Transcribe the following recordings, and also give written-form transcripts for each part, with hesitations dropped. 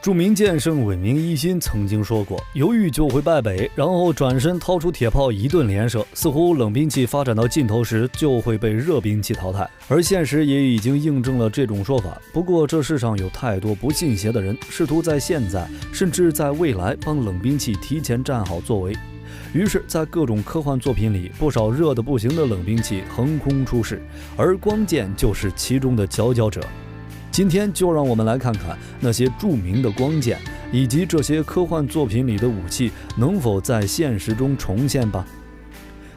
著名剑圣尾明一心曾经说过，犹豫就会败北，然后转身掏出铁炮一顿连射，似乎冷兵器发展到尽头时就会被热兵器淘汰。而现实也已经印证了这种说法。不过这世上有太多不信邪的人，试图在现在甚至在未来帮冷兵器提前站好座位。于是在各种科幻作品里，不少热得不行的冷兵器横空出世，而光剑就是其中的佼佼者。今天就让我们来看看那些著名的光剑，以及这些科幻作品里的武器能否在现实中重现吧。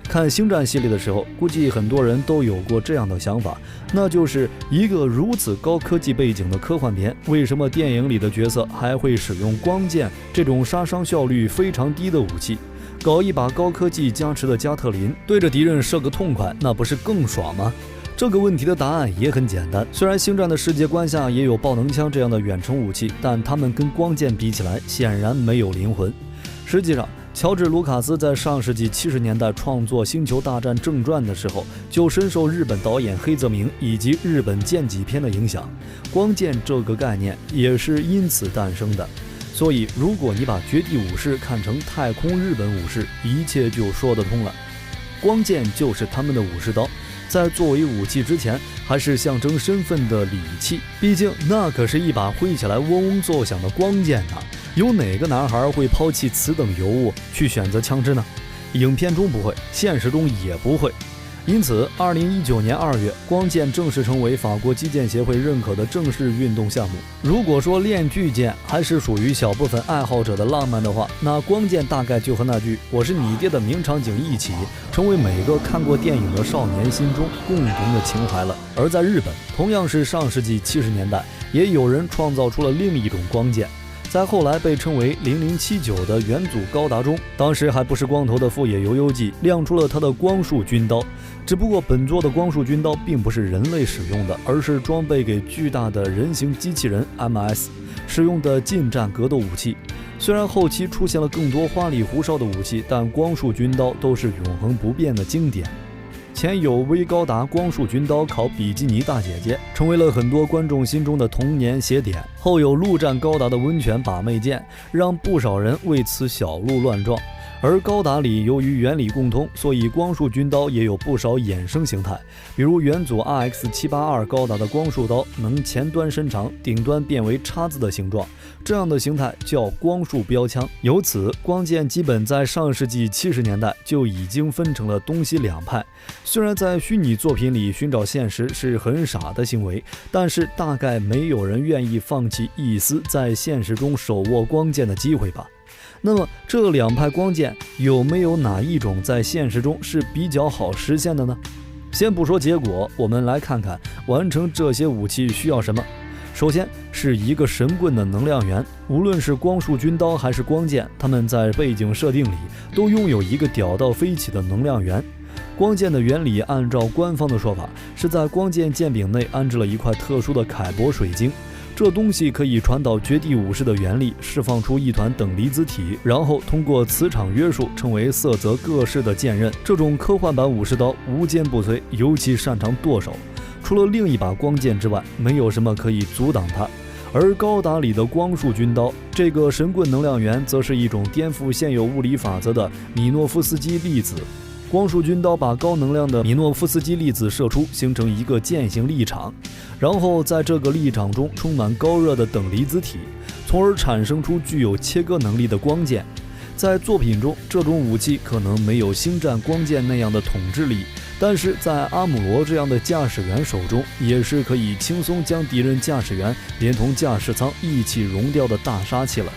看星战系列的时候，估计很多人都有过这样的想法，那就是一个如此高科技背景的科幻片，为什么电影里的角色还会使用光剑这种杀伤效率非常低的武器？搞一把高科技加持的加特林，对着敌人射个痛快，那不是更爽吗？这个问题的答案也很简单，虽然星战的世界观下也有爆能枪这样的远程武器，但它们跟光剑比起来显然没有灵魂。实际上，乔治·卢卡斯在上世纪70年代创作《星球大战正传》的时候，就深受日本导演黑泽明以及日本剑戟片的影响，光剑这个概念也是因此诞生的。所以如果你把绝地武士看成太空日本武士，一切就说得通了。光剑就是他们的武士刀，在作为武器之前，还是象征身份的礼器，毕竟那可是一把挥起来嗡嗡作响的光剑啊！有哪个男孩会抛弃此等尤物去选择枪支呢？影片中不会，现实中也不会。因此2019年2月，光剑正式成为法国击剑协会认可的正式运动项目。如果说练巨剑还是属于小部分爱好者的浪漫的话，那光剑大概就和那句我是你爹的名场景一起，成为每个看过电影的少年心中共同的情怀了。而在日本，同样是上世纪70年代，也有人创造出了另一种光剑，在后来被称为0079的元祖高达中，当时还不是光头的富野由悠季亮出了他的光束军刀。只不过本作的光束军刀并不是人类使用的，而是装备给巨大的人形机器人 MS 使用的近战格斗武器。虽然后期出现了更多花里胡哨的武器，但光束军刀都是永恒不变的经典。前有微高达光束军刀考比基尼大姐姐，成为了很多观众心中的童年写点。后有陆战高达的温泉把妹剑，让不少人为此小鹿乱撞。而高达里由于原理共通，所以光束军刀也有不少衍生形态，比如元祖 RX782 高达的光束刀能前端伸长，顶端变为叉子的形状，这样的形态叫光束标枪。由此，光剑基本在上世纪70年代就已经分成了东西两派。虽然在虚拟作品里寻找现实是很傻的行为，但是大概没有人愿意放弃一丝在现实中手握光剑的机会吧。那么这两派光剑有没有哪一种在现实中是比较好实现的呢？先不说结果，我们来看看完成这些武器需要什么。首先是一个神棍的能量源，无论是光束军刀还是光剑，它们在背景设定里都拥有一个屌到飞起的能量源。光剑的原理按照官方的说法，是在光剑剑柄内安置了一块特殊的凯博水晶，这东西可以传导绝地武士的原力，释放出一团等离子体，然后通过磁场约束成为色泽各式的剑刃。这种科幻版武士刀无坚不摧，尤其擅长剁手，除了另一把光剑之外，没有什么可以阻挡它。而高达里的光束军刀，这个神棍能量源则是一种颠覆现有物理法则的米诺夫斯基粒子。光束军刀把高能量的米诺夫斯基粒子射出，形成一个剑形力场，然后在这个力场中充满高热的等离子体，从而产生出具有切割能力的光剑。在作品中，这种武器可能没有星战光剑那样的统治力，但是在阿姆罗这样的驾驶员手中，也是可以轻松将敌人驾驶员连同驾驶舱一起熔掉的大杀器了。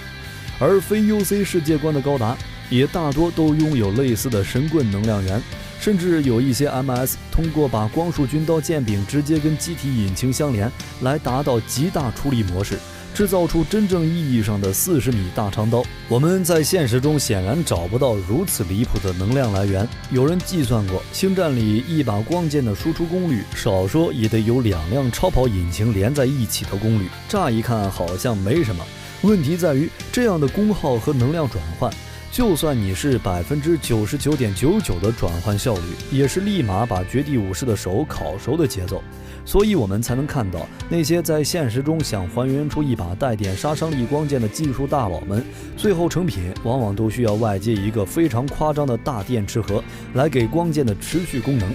而非 UC 世界观的高达也大多都拥有类似的神棍能量源，甚至有一些 MS 通过把光束军刀剑柄直接跟机体引擎相连，来达到极大出力模式，制造出真正意义上的40米大长刀。我们在现实中显然找不到如此离谱的能量来源。有人计算过，星战里一把光剑的输出功率，少说也得有2辆超跑引擎连在一起的功率。乍一看好像没什么，问题在于这样的功耗和能量转换就算你是99.99%的转换效率，也是立马把绝地武士的手烤熟的节奏。所以我们才能看到那些在现实中想还原出一把带点杀伤力光剑的技术大佬们，最后成品往往都需要外接一个非常夸张的大电池盒来给光剑的持续功能。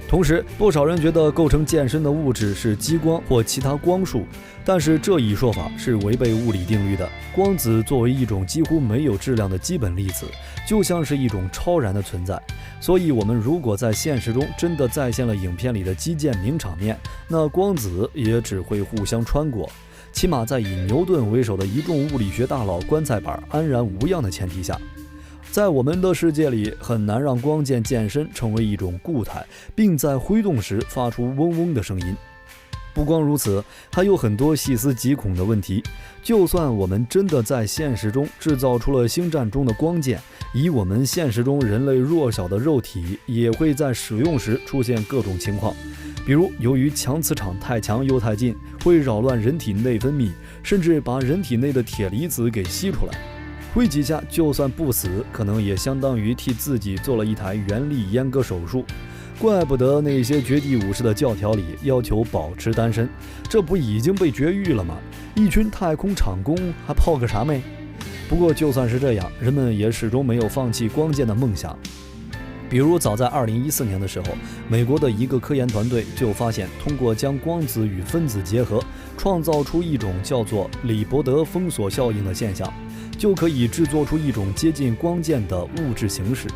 同时，不少人觉得构成剑身的物质是激光或其他光束，但是这一说法是违背物理定律的。光子作为一种几乎没有质量的基本粒子，就像是一种超然的存在。所以我们如果在现实中真的再现了影片里的击剑名场面，那光子也只会互相穿过。起码在以牛顿为首的一众物理学大佬棺材板安然无恙的前提下，在我们的世界里很难让光剑剑身成为一种固态，并在挥动时发出嗡嗡的声音。不光如此，还有很多细思极恐的问题。就算我们真的在现实中制造出了星战中的光剑，以我们现实中人类弱小的肉体，也会在使用时出现各种情况。比如由于强磁场太强又太近，会扰乱人体内分泌，甚至把人体内的铁离子给吸出来。挥几下就算不死，可能也相当于替自己做了一台原力阉割手术。怪不得那些绝地武士的教条里要求保持单身，这不已经被绝育了吗？一群太空场工还泡个啥妹？不过就算是这样，人们也始终没有放弃光剑的梦想。比如早在2014年的时候，美国的一个科研团队就发现，通过将光子与分子结合，创造出一种叫做李伯德封锁效应的现象，就可以制作出一种接近光剑的物质形式。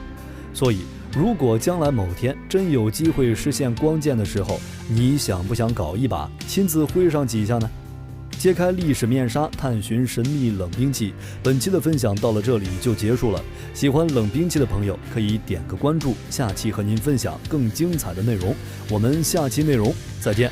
所以如果将来某天真有机会实现光剑的时候，你想不想搞一把，亲自挥上几下呢？揭开历史面纱，探寻神秘冷兵器。本期的分享到了这里就结束了。喜欢冷兵器的朋友可以点个关注，下期和您分享更精彩的内容。我们下期内容再见。